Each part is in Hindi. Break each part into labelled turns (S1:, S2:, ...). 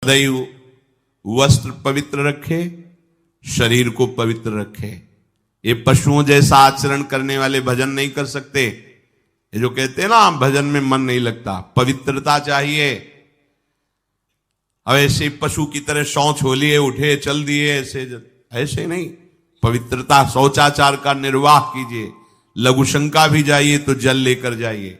S1: हृदय वस्त्र पवित्र रखे, शरीर को पवित्र रखे। ये पशुओं जैसा आचरण करने वाले भजन नहीं कर सकते। ये जो कहते हैं ना भजन में मन नहीं लगता, पवित्रता चाहिए। अब ऐसे पशु की तरह शौच हो लिए, उठे चल दिए, ऐसे नहीं। पवित्रता, शौचाचार का निर्वाह कीजिए। लघु शंका भी जाइए तो जल लेकर जाइए।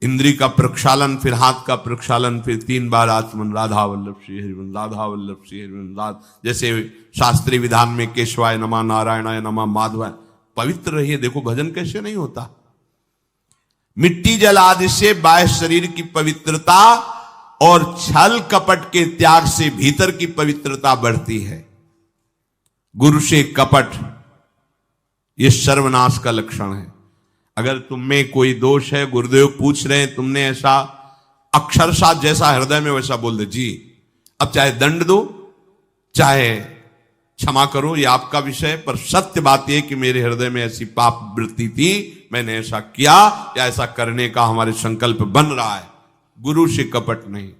S1: इंद्री का प्रक्षालन, फिर हाथ का प्रक्षालन, फिर 3 बार आचमन, राधा वल्लभ श्री हरिवंश, राधा वल्लभ श्री हरिवंश। जैसे शास्त्रीय विधान में केशवाय नमः, नारायणाय नमः, माधवाय। पवित्र रहिए। देखो भजन कैसे नहीं होता। मिट्टी जल आदि से बाह्य शरीर की पवित्रता और छल कपट के त्याग से भीतर की पवित्रता बढ़ती है। गुरु से कपट, यह सर्वनाश का लक्षण है। अगर तुम में कोई दोष है, गुरुदेव पूछ रहे हैं, तुमने ऐसा अक्षरशः जैसा हृदय में वैसा बोल दे जी, अब चाहे दंड दो चाहे क्षमा करो, ये आपका विषय। पर सत्य बात यह कि मेरे हृदय में ऐसी पाप वृत्ति थी, मैंने ऐसा किया या ऐसा करने का हमारे संकल्प बन रहा है। गुरु से कपट नहीं।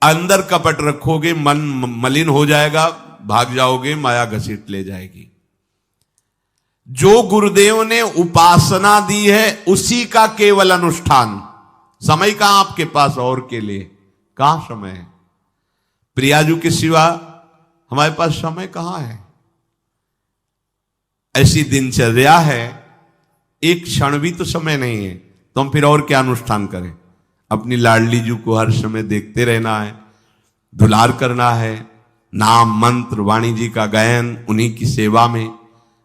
S1: अंदर कपट रखोगे, मन मलिन हो जाएगा, भाग जाओगे, माया घसीट ले जाएगी। जो गुरुदेव ने उपासना दी है उसी का केवल अनुष्ठान। समय कहां आपके पास और के लिए? कहां समय है? प्रियाजू के सिवा हमारे पास समय कहां है? ऐसी दिनचर्या है, एक क्षण भी तो समय नहीं है, तो हम फिर और क्या अनुष्ठान करें? अपनी लाडली जू को हर समय देखते रहना है, दुलार करना है, नाम मंत्र वाणी जी का गायन, उन्हीं की सेवा में।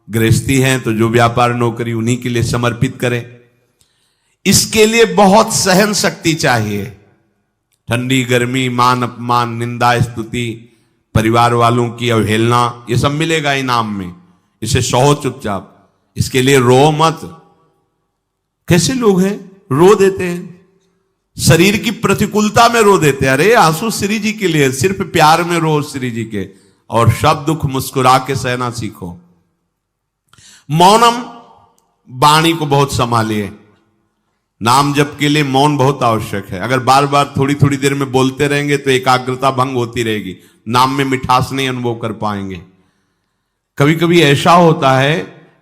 S1: गृहस्थी हैं तो जो व्यापार नौकरी उन्हीं के लिए समर्पित करें। इसके लिए बहुत सहन शक्ति चाहिए। ठंडी गर्मी, मान अपमान, निंदा स्तुति, परिवार वालों की अवहेलना, ये सब मिलेगा इनाम में। इसे सहो चुपचाप, इसके लिए रो मत। कैसे लोग हैं रो देते हैं, शरीर की प्रतिकूलता में रो देते हैं। अरे आंसू श्री जी के लिए, सिर्फ प्यार में रो श्री जी के, और सब दुख मुस्कुरा के सहना सीखो। मौनम, वाणी को बहुत संभालिए। नाम जप के लिए मौन बहुत आवश्यक है। अगर बार बार थोड़ी थोड़ी देर में बोलते रहेंगे तो एकाग्रता भंग होती रहेगी, नाम में मिठास नहीं अनुभव कर पाएंगे। कभी कभी ऐसा होता है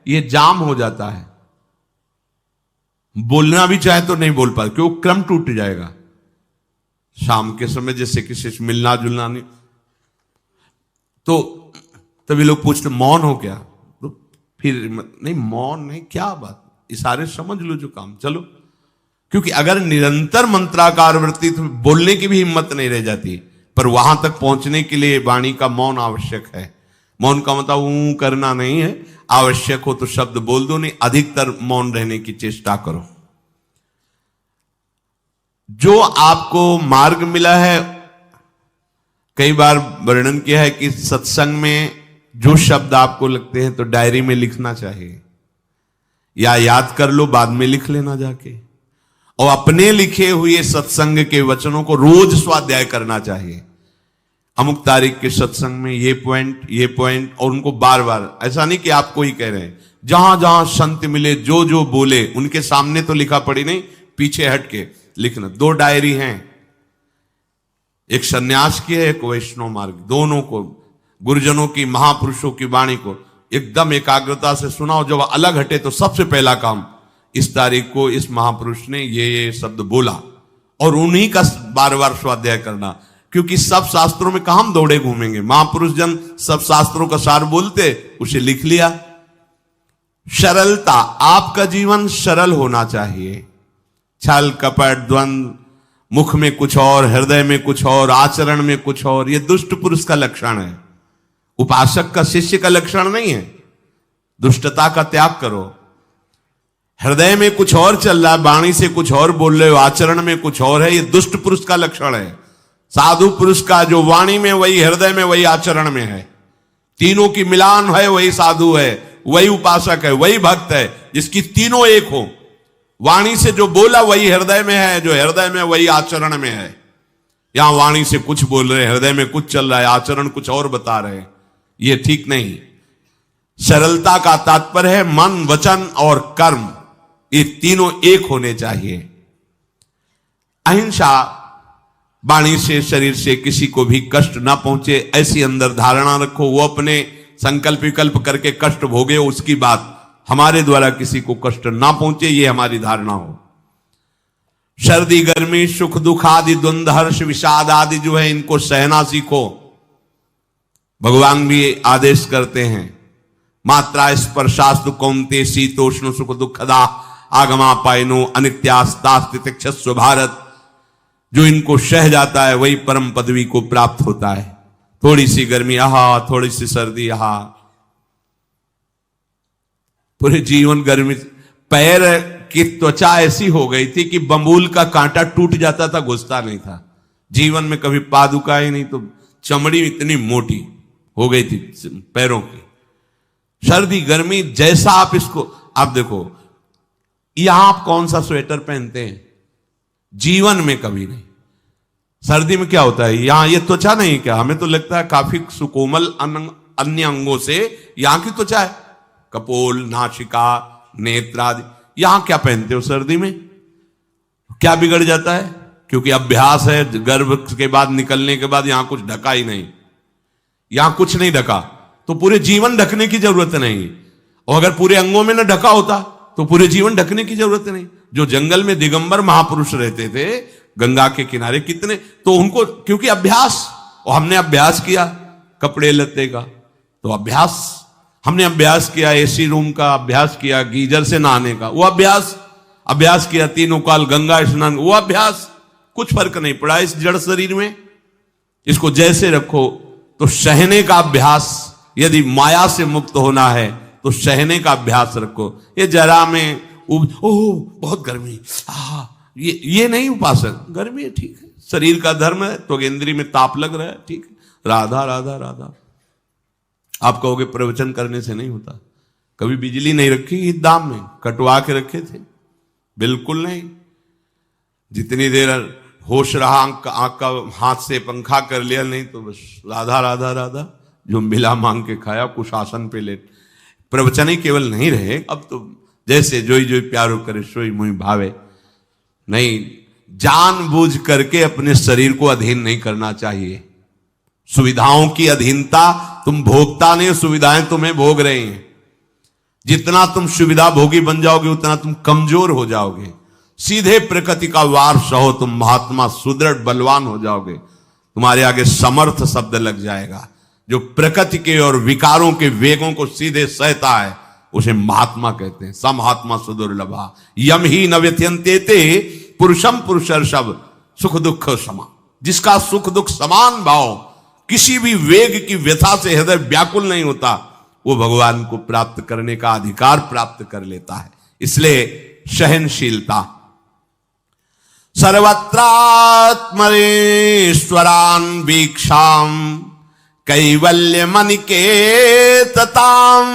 S1: ये जाम हो जाता है, बोलना भी चाहे तो नहीं बोल पाते, क्यों? क्रम टूट जाएगा। शाम के समय जैसे किसी से मिलना जुलना नहीं, तो तभी लोग पूछते मौन हो क्या? तो फिर नहीं, मौन नहीं, क्या बात, इशारे समझ लो जो काम, चलो। क्योंकि अगर निरंतर मंत्राकार वृत्ति तो बोलने की भी हिम्मत नहीं रह जाती। पर वहां तक पहुंचने के लिए वाणी का मौन आवश्यक है। मौन का मतलब ऊ करना नहीं है, आवश्यक हो तो शब्द बोल दो, नहीं अधिकतर मौन रहने की चेष्टा करो। जो आपको मार्ग मिला है, कई बार वर्णन किया है कि सत्संग में जो शब्द आपको लगते हैं तो डायरी में लिखना चाहिए, या याद कर लो, बाद में लिख लेना जाके। और अपने लिखे हुए सत्संग के वचनों को रोज स्वाध्याय करना चाहिए। अमुक तारीख के सत्संग में ये पॉइंट, और उनको बार बार, ऐसा नहीं कि आपको ही कह रहे हैं, जहां जहां संत मिले जो जो बोले उनके सामने तो लिखा पड़ी नहीं, पीछे हट के लिखना। 2 डायरी हैं, एक सन्यास की है, एक वैष्णव मार्ग। दोनों को, गुरुजनों की, महापुरुषों की वाणी को एकदम एकाग्रता से सुनाओ। जब अलग हटे तो सबसे पहला काम, इस तारीख को इस महापुरुष ने ये शब्द बोला, और उन्हीं का बार बार स्वाध्याय करना। क्योंकि सब शास्त्रों में कहां हम दौड़े घूमेंगे, महापुरुष जन सब शास्त्रों का सार बोलते, उसे लिख लिया। सरलता, आपका जीवन सरल होना चाहिए। छल कपट द्वंद, मुख में कुछ और, हृदय में कुछ और, आचरण में कुछ और, यह दुष्ट पुरुष का लक्षण है। उपासक का, शिष्य का लक्षण नहीं है। दुष्टता का त्याग करो। हृदय में कुछ और चल रहा है, वाणी से कुछ और बोल रहे हो, आचरण में कुछ और है, यह दुष्ट पुरुष का लक्षण है। साधु पुरुष का जो वाणी में वही, हृदय में वही, आचरण में है, तीनों की मिलान है, वही साधु है, वही उपासक है, वही भक्त है, जिसकी तीनों एक हो। वाणी से जो बोला वही हृदय में है, जो हृदय में वही आचरण में है। यहां वाणी से कुछ बोल रहे, हृदय में कुछ चल रहा है, आचरण कुछ और बता रहे, ये ठीक नहीं। सरलता का तात्पर्य है मन, वचन और कर्म, ये तीनों एक होने चाहिए। अहिंसा वाणी से शरीर से किसी को भी कष्ट ना पहुंचे, ऐसी अंदर धारणा रखो। वो अपने संकल्प विकल्प करके कष्ट भोगे, उसकी बात, हमारे द्वारा किसी को कष्ट ना पहुंचे, ये हमारी धारणा हो। सर्दी गर्मी सुख दुख आदि द्वंद्व हर्ष विषाद आदि जो है, इनको सहना सीखो। भगवान भी आदेश करते हैं, मात्रा स्पर्शास्तु कौन्ते शीतोष्ण सुख दुखदा आगमा पायनो अनित्यास्तास्तितिक्षस्व भारत। जो इनको सह जाता है वही परम पदवी को प्राप्त होता है। थोड़ी सी गर्मी आहा, थोड़ी सी सर्दी आहा, पूरे जीवन गर्मी। पैर की त्वचा ऐसी हो गई थी कि बंबूल का कांटा टूट जाता था, घुसता नहीं था। जीवन में कभी पादुका ही नहीं, तो चमड़ी इतनी मोटी हो गई थी पैरों की। सर्दी गर्मी जैसा आप इसको, आप देखो यहां आप कौन सा स्वेटर पहनते हैं, जीवन में कभी नहीं। सर्दी में क्या होता है, यहां ये त्वचा नहीं क्या, हमें तो लगता है काफी सुकोमल अन्य अंगों से यहां की त्वचा है, कपोल नासिका नेत्र आदि। यहां क्या पहनते हो सर्दी में, क्या बिगड़ जाता है, क्योंकि अभ्यास है। गर्भ के बाद निकलने के बाद यहां कुछ ढका ही नहीं, यहां कुछ नहीं ढका, तो पूरे जीवन ढकने की जरूरत नहीं। और अगर पूरे अंगों में न ढका होता तो पूरे जीवन ढकने की जरूरत नहीं। जो जंगल में दिगंबर महापुरुष रहते थे गंगा के किनारे, कितने, तो उनको क्योंकि अभ्यास, और हमने अभ्यास किया कपड़े लत्ते का, तो अभ्यास, हमने अभ्यास किया एसी रूम का, अभ्यास किया गीजर से नहाने का, वो अभ्यास किया तीनों काल गंगा स्नान, वो अभ्यास। कुछ फर्क नहीं पड़ा इस जड़ शरीर में। इसको जैसे रखो, तो सहने का अभ्यास, यदि माया से मुक्त होना है तो सहने का अभ्यास रखो। ये जरा में ओह बहुत गर्मी, ये नहीं उपासक। गर्मी है ठीक है, शरीर का धर्म है, तो त्वगेंद्री में ताप लग रहा है ठीक है, राधा राधा राधा। आप कहोगे प्रवचन करने से नहीं होता। कभी बिजली नहीं रखी इस दाम में, कटवा के रखे थे, बिल्कुल नहीं। जितनी देर होश रहा आंख का हाथ से पंखा कर लिया, नहीं तो बस राधा राधा राधा, जो मिला मांग के खाया, कुछ आसन पे लेट। प्रवचन ही केवल नहीं रहे, अब तो जैसे जोई जोई प्यारो करे सोई मुई भावे। नहीं, जानबूझ करके अपने शरीर को अधीन नहीं करना चाहिए। सुविधाओं की अधीनता, तुम भोगता नहीं, सुविधाएं तुम्हें भोग रही हैं। जितना तुम सुविधा भोगी बन जाओगे उतना तुम कमजोर हो जाओगे। सीधे प्रकृति का वार सहो, तुम महात्मा सुदृढ़ बलवान हो जाओगे। तुम्हारे आगे समर्थ शब्द लग जाएगा। जो प्रकृति के और विकारों के वेगों को सीधे सहता है उसे महात्मा कहते हैं। समहात्मा सुदुर्लभा यम ही न व्यथयन्ते ते पुरुषम पुरुषर्षभ सुख दुख समा। जिसका सुख दुख समान भाव, किसी भी वेग की व्यथा से हृदय व्याकुल नहीं होता, वो भगवान को प्राप्त करने का अधिकार प्राप्त कर लेता है। इसलिए सहनशीलता। सर्वत्रात्मनेश्वरान वीक्षाम कैवल्य मनिकेतताम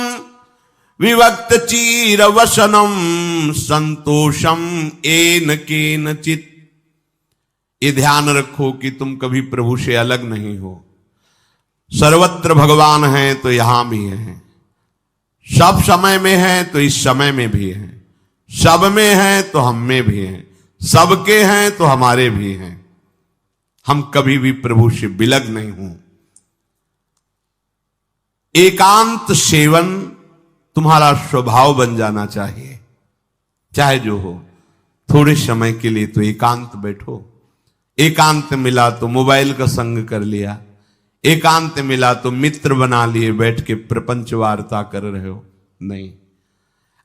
S1: विवक्त चीर वसनम संतोषम एन केनचित। ये ध्यान रखो कि तुम कभी प्रभु से अलग नहीं हो। सर्वत्र भगवान है तो यहां भी है, सब समय में है तो इस समय में भी है, सब में है तो हम में भी है, सबके हैं तो हमारे भी हैं। हम कभी भी प्रभु से बिलग नहीं हूं। एकांत सेवन तुम्हारा स्वभाव बन जाना चाहिए। चाहे जो हो, थोड़े समय के लिए तो एकांत बैठो। एकांत मिला तो मोबाइल का संग कर लिया, एकांत मिला तो मित्र बना लिए, बैठ के प्रपंच वार्ता कर रहे हो। नहीं,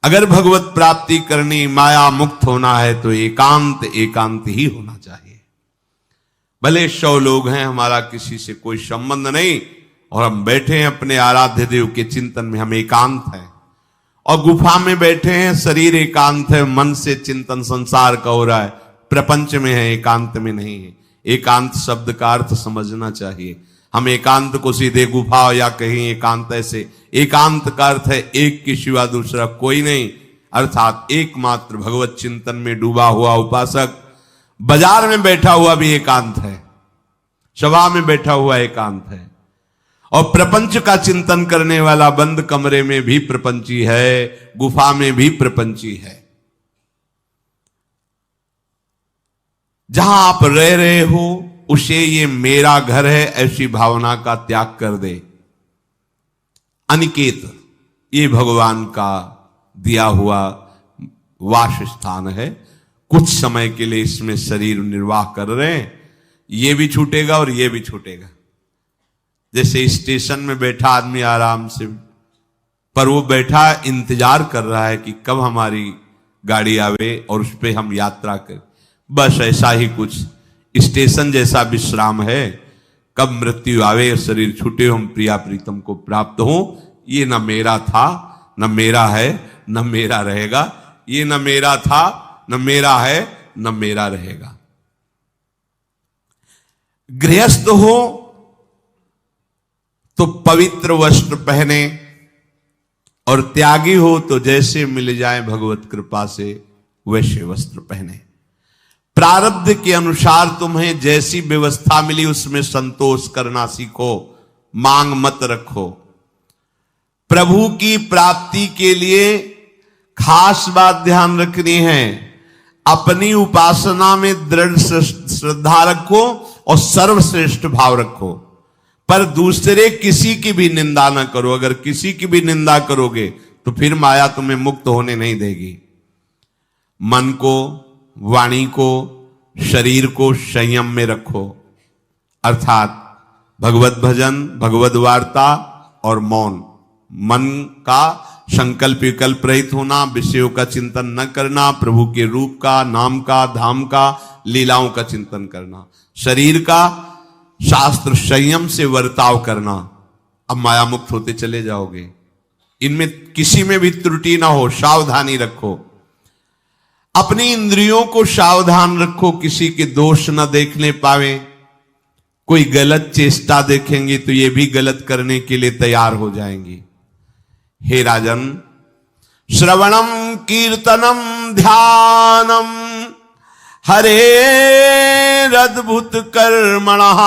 S1: अगर भगवत प्राप्ति करनी, माया मुक्त होना है तो एकांत एकांत ही होना चाहिए। भले 100 लोग हैं, हमारा किसी से कोई संबंध नहीं, और हम बैठे हैं अपने आराध्य देव के चिंतन में, हम एकांत हैं। और गुफा में बैठे हैं, शरीर एकांत है, मन से चिंतन संसार का हो रहा है, प्रपंच में है, एकांत में नहीं है। एकांत शब्द का अर्थ समझना चाहिए। हम एकांत को सीधे गुफा या कहीं एकांत, ऐसे एकांत का अर्थ है एक के सिवा दूसरा कोई नहीं, अर्थात एकमात्र भगवत चिंतन में डूबा हुआ उपासक। बाजार में बैठा हुआ भी एकांत है, सभा में बैठा हुआ एकांत है, और प्रपंच का चिंतन करने वाला बंद कमरे में भी प्रपंची है, गुफा में भी प्रपंची है। जहां आप रह रहे हो उसे ये मेरा घर है ऐसी भावना का त्याग कर दे। अनिकेत ये भगवान का दिया हुआ वास स्थान है। कुछ समय के लिए इसमें शरीर निर्वाह कर रहे हैं, ये भी छूटेगा और ये भी छूटेगा। जैसे स्टेशन में बैठा आदमी आराम से, पर वो बैठा इंतजार कर रहा है कि कब हमारी गाड़ी आवे और उस पर हम यात्रा करें। बस ऐसा ही कुछ स्टेशन जैसा विश्राम है। कब मृत्यु आवे, शरीर छूटे, हम प्रिया प्रीतम को प्राप्त हो। ये न मेरा था, न मेरा है, न मेरा रहेगा। ये न मेरा था, न मेरा है, न मेरा रहेगा। गृहस्थ हो तो पवित्र वस्त्र पहने, और त्यागी हो तो जैसे मिल जाए भगवत कृपा से वैसे वस्त्र पहने। प्रारब्ध के अनुसार तुम्हें जैसी व्यवस्था मिली उसमें संतोष करना सीखो, मांग मत रखो। प्रभु की प्राप्ति के लिए खास बात ध्यान रखनी है, अपनी उपासना में दृढ़ श्रद्धा रखो और सर्वश्रेष्ठ भाव रखो, पर दूसरे किसी की भी निंदा न करो। अगर किसी की भी निंदा करोगे तो फिर माया तुम्हें मुक्त होने नहीं देगी। मन को, वाणी को, शरीर को संयम में रखो, अर्थात भगवत भजन, भगवत वार्ता और मौन। मन का संकल्प विकल्प रहित होना, विषयों का चिंतन न करना, प्रभु के रूप का, नाम का, धाम का, लीलाओं का चिंतन करना। शरीर का शास्त्र संयम से वर्ताव करना। अब माया मुक्त होते चले जाओगे। इनमें किसी में भी त्रुटि ना हो, सावधानी रखो। अपनी इंद्रियों को सावधान रखो, किसी के दोष न देखने पावे। कोई गलत चेष्टा देखेंगे तो ये भी गलत करने के लिए तैयार हो जाएंगी। हे राजन, श्रवणम कीर्तनम ध्यानम हरेरद्भुत कर्मणः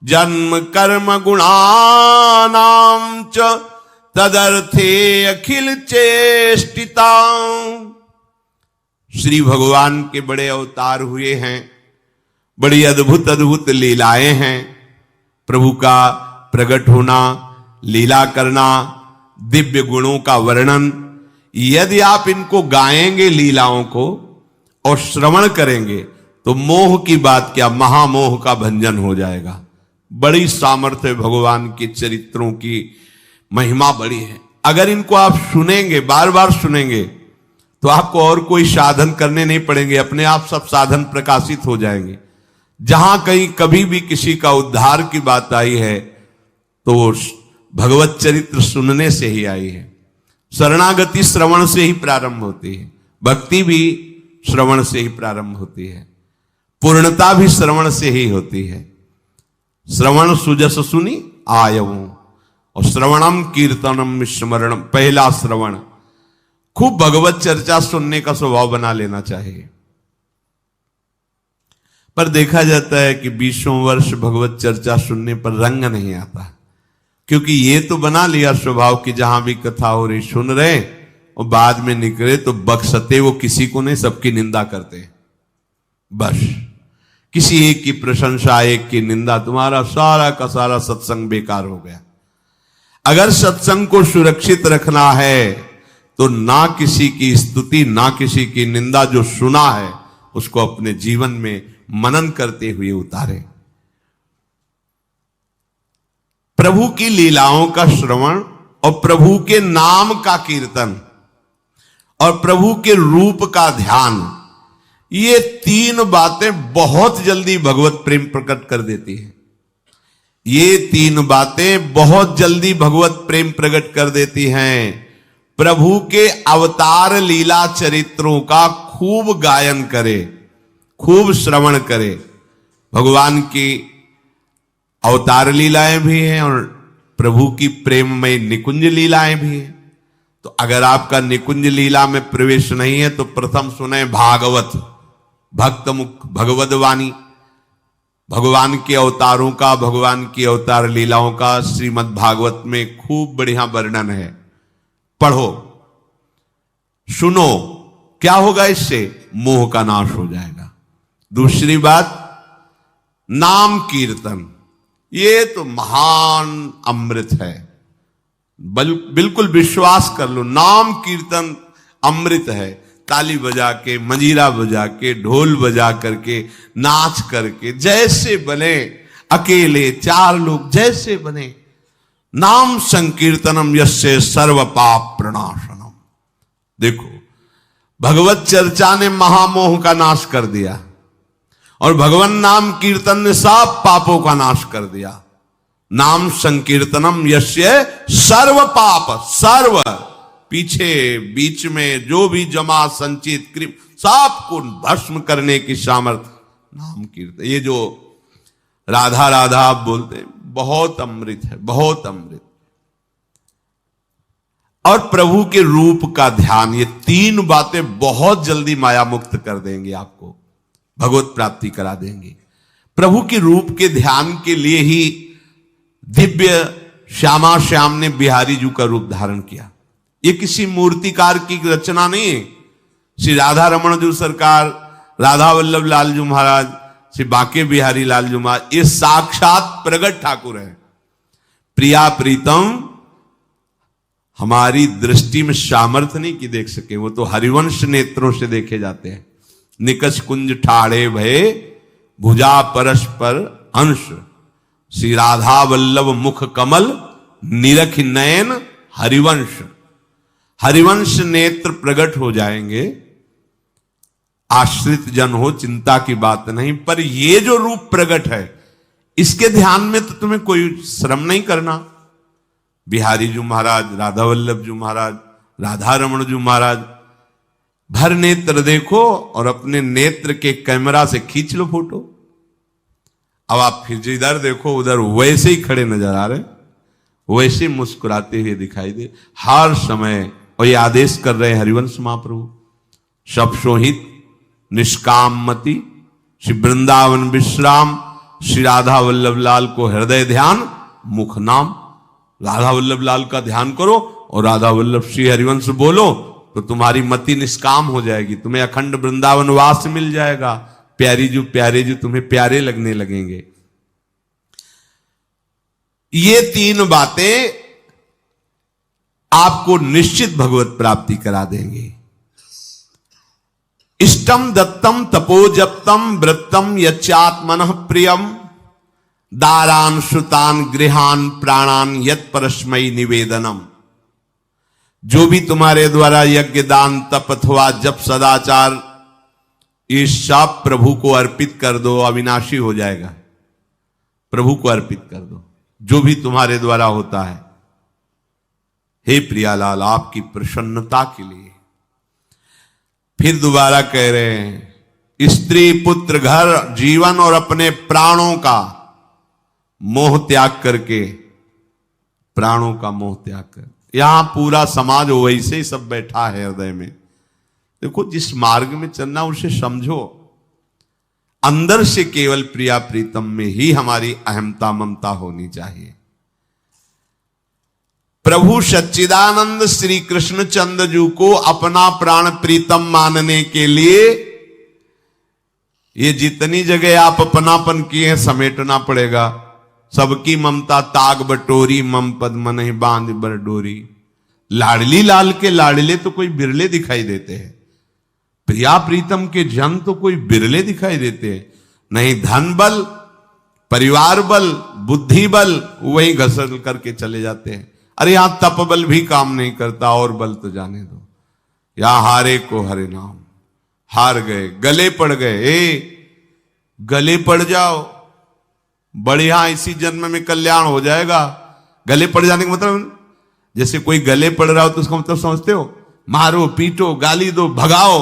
S1: जन्म कर्म गुणानां च तदर्थे अखिल चेष्टिता। श्री भगवान के बड़े अवतार हुए हैं, बड़ी अद्भुत अद्भुत लीलाएं हैं। प्रभु का प्रकट होना, लीला करना, दिव्य गुणों का वर्णन। यदि आप इनको गाएंगे लीलाओं को और श्रवण करेंगे तो मोह की बात क्या, महामोह का भंजन हो जाएगा। बड़ी सामर्थ्य भगवान के चरित्रों की, महिमा बड़ी है। अगर इनको आप सुनेंगे, बार बार सुनेंगे, तो आपको और कोई साधन करने नहीं पड़ेंगे, अपने आप सब साधन प्रकाशित हो जाएंगे। जहां कहीं कभी भी किसी का उद्धार की बात आई है तो भगवत चरित्र सुनने से ही आई है। शरणागति श्रवण से ही प्रारंभ होती है, भक्ति भी श्रवण से ही प्रारंभ होती है, पूर्णता भी श्रवण से ही होती है। श्रवण सुजस सुनी आयऊ, और श्रवणम कीर्तनम स्मरणम। पहला श्रवण, खूब भगवत चर्चा सुनने का स्वभाव बना लेना चाहिए। पर देखा जाता है कि 20 वर्ष भगवत चर्चा सुनने पर रंग नहीं आता, क्योंकि ये तो बना लिया स्वभाव कि जहां भी कथा हो रही सुन रहे, और बाद में निकले तो बख्शते वो किसी को नहीं, सबकी निंदा करते। बस किसी एक की प्रशंसा, एक की निंदा, तुम्हारा सारा का सारा सत्संग बेकार हो गया। अगर सत्संग को सुरक्षित रखना है तो ना किसी की स्तुति, ना किसी की निंदा, जो सुना है उसको अपने जीवन में मनन करते हुए उतारे। प्रभु की लीलाओं का श्रवण और प्रभु के नाम का कीर्तन और प्रभु के रूप का ध्यान, ये 3 बातें बहुत जल्दी भगवत प्रेम प्रकट कर देती है। ये 3 बातें बहुत जल्दी भगवत प्रेम प्रकट कर देती हैं। प्रभु के अवतार लीला चरित्रों का खूब गायन करे, खूब श्रवण करे। भगवान की अवतार लीलाएं भी हैं और प्रभु की प्रेममय निकुंज लीलाएं भी हैं। तो अगर आपका निकुंज लीला में प्रवेश नहीं है तो प्रथम सुने भागवत, भक्त मुख भगवद वाणी। भगवान के अवतारों का, भगवान की अवतार लीलाओं का श्रीमद् भागवत में खूब बढ़िया वर्णन है। पढ़ो, सुनो, क्या होगा इससे? मोह का नाश हो जाएगा। दूसरी बात, नाम कीर्तन, ये तो महान अमृत है। बिल्कुल विश्वास कर लो, नाम कीर्तन अमृत है। ताली बजा के, मंजीरा बजा के, ढोल बजा करके, नाच करके, जैसे बने, अकेले 4 लोग जैसे बने, नाम संकीर्तनम यस्य सर्व पाप प्रणाशनम। देखो, भगवत चर्चा ने महामोह का नाश कर दिया और भगवान नाम कीर्तन ने सब पापों का नाश कर दिया। नाम संकीर्तनम यस्य सर्व पाप, सर्व पीछे बीच में जो भी जमा संचित कृप सबको भस्म करने की सामर्थ्य नाम कीर्तन। ये जो राधा राधा आप बोलते हैं, बहुत अमृत है, बहुत अमृत। और प्रभु के रूप का ध्यान, ये 3 बातें बहुत जल्दी माया मुक्त कर देंगे, आपको भगवत प्राप्ति करा देंगे। प्रभु के रूप के ध्यान के लिए ही दिव्य श्यामा श्याम ने बिहारी जी का रूप धारण किया। ये किसी मूर्तिकार की रचना नहीं है। श्री राधा रमण जी सरकार, राधा वल्लभ लाल जी महाराज, श्री बांके बिहारी लाल जी महाराज, ये साक्षात प्रगट ठाकुर है। प्रिया प्रीतम हमारी दृष्टि में सामर्थ्य नहीं कि देख सके, वो तो हरिवंश नेत्रों से देखे जाते हैं। निकष कुंज ठाड़े भये भुजा परस्पर अंश, श्री राधा वल्लभ मुख कमल निरख नयन हरिवंश। हरिवंश नेत्र प्रकट हो जाएंगे, आश्रित जन हो, चिंता की बात नहीं। पर ये जो रूप प्रकट है, इसके ध्यान में तो तुम्हें कोई श्रम नहीं करना। बिहारी जी महाराज, राधा वल्लभ जी महाराज, राधा रमण जी महाराज, भर नेत्र देखो और अपने नेत्र के कैमरा से खींच लो फोटो। अब आप फिर जिधर देखो उधर वैसे ही खड़े नजर आ रहे, वैसे मुस्कुराते हुए दिखाई दे हर समय। और ये आदेश कर रहे हैं हरिवंश महाप्रभु, सब सोहित निष्काम मति, श्री वृंदावन विश्राम, श्री राधा वल्लभ लाल को हृदय ध्यान मुख नाम। राधा वल्लभ लाल का ध्यान करो और राधा वल्लभ श्री हरिवंश बोलो तो तुम्हारी मति निष्काम हो जाएगी, तुम्हें अखंड वृंदावन वास मिल जाएगा। प्यारे जो तुम्हें प्यारे लगने लगेंगे। ये 3 बातें आपको निश्चित भगवत प्राप्ति करा देंगे। इष्टम दत्तम तपोजप्तम वृत्तम यच्चात्मनः प्रियम, दारान श्रुतान गृहान प्राणान यत् परस्मै निवेदनम। जो भी तुम्हारे द्वारा यज्ञ दान तप अथवा जप सदाचार, ये सब प्रभु को अर्पित कर दो, अविनाशी हो जाएगा। प्रभु को अर्पित कर दो जो भी तुम्हारे द्वारा होता है। हे प्रियालाल, आपकी प्रसन्नता के लिए। फिर दोबारा कह रहे हैं, स्त्री पुत्र घर जीवन और अपने प्राणों का मोह त्याग करके, प्राणों का मोह त्याग कर। यहां पूरा समाज वैसे ही सब बैठा है हृदय में। देखो, जिस मार्ग में चलना उसे समझो। अंदर से केवल प्रिया प्रीतम में ही हमारी अहमता ममता होनी चाहिए। प्रभु सच्चिदानंद श्री कृष्ण चंद्र जी को अपना प्राण प्रीतम मानने के लिए ये जितनी जगह आप अपनापन किए हैं समेटना पड़ेगा। सबकी ममता ताग बटोरी, मम पद मन ही बांध बर डोरी। लाडली लाल के लाडले तो कोई बिरले दिखाई देते हैं, प्रिया प्रीतम के जन तो कोई बिरले दिखाई देते हैं। नहीं धन बल, परिवार बल, बुद्धि बल, वही घसल करके चले जाते हैं। अरे यहां तप बल भी काम नहीं करता, और बल तो जाने दो। यहां हारे को हरे नाम, हार गए, गले पड़ गए। गले पड़ जाओ, बढ़िया, इसी जन्म में कल्याण हो जाएगा। गले पड़ जाने का मतलब, जैसे कोई गले पड़ रहा हो तो उसका मतलब समझते हो, मारो पीटो गाली दो भगाओ।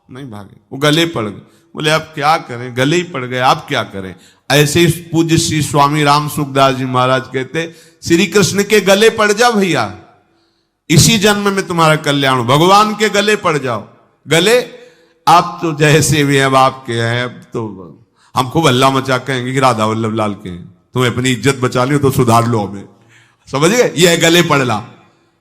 S1: नहीं भागे, वो गले पड़ गए। बोले अब क्या करें, गले ही पड़ गए, आप क्या करें। ऐसे ही पूज्य श्री स्वामी राम सुखदास जी महाराज कहते, श्री कृष्ण के गले पड़ जाओ भैया, इसी जन्म में तुम्हारा कल्याण। भगवान के गले पड़ जाओ। गले आप तो जैसे भी अब आपके हैं, अब तो हम खूब अल्लाह मचा कहेंगे कि राधा वल्लभ लाल के हैं, तुम्हें अपनी इज्जत बचा ली तो सुधार लो हमें, समझ गए। ये है गले पड़ला।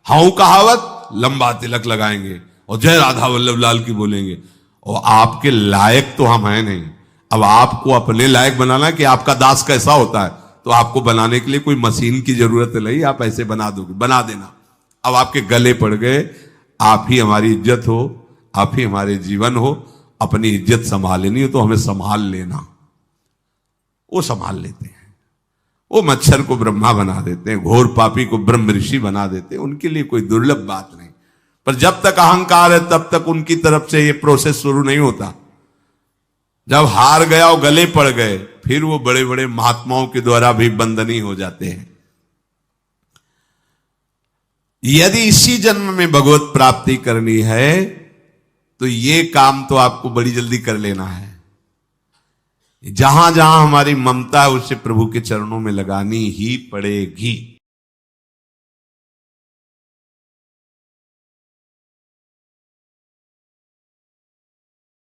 S1: हाउ कहावत, लंबा तिलक लगाएंगे और जय राधा वल्लभ लाल की बोलेंगे, और आपके लायक तो हम हैं नहीं। अब आपको अपने लायक बनाना कि आपका दास कैसा होता है, तो आपको बनाने के लिए कोई मशीन की जरूरत नहीं, आप ऐसे बना दोगे, बना देना। अब आपके गले पड़ गए, आप ही हमारी इज्जत हो, आप ही हमारे जीवन हो, अपनी इज्जत संभालनी हो तो हमें संभाल लेना। वो संभाल लेते हैं। वो मच्छर को ब्रह्मा बना देते हैं, घोर पापी को ब्रह्म ऋषि बना देते हैं, उनके लिए कोई दुर्लभ बात नहीं। पर जब तक अहंकार है तब तक उनकी तरफ से ये प्रोसेस शुरू नहीं होता। जब हार गया और गले पड़ गए, फिर वो बड़े बड़े महात्माओं के द्वारा भी बंदनीय हो जाते हैं। यदि इसी जन्म में भगवत प्राप्ति करनी है तो ये काम तो आपको बड़ी जल्दी कर लेना है। जहां जहां हमारी ममता है उसे प्रभु के चरणों में लगानी ही पड़ेगी।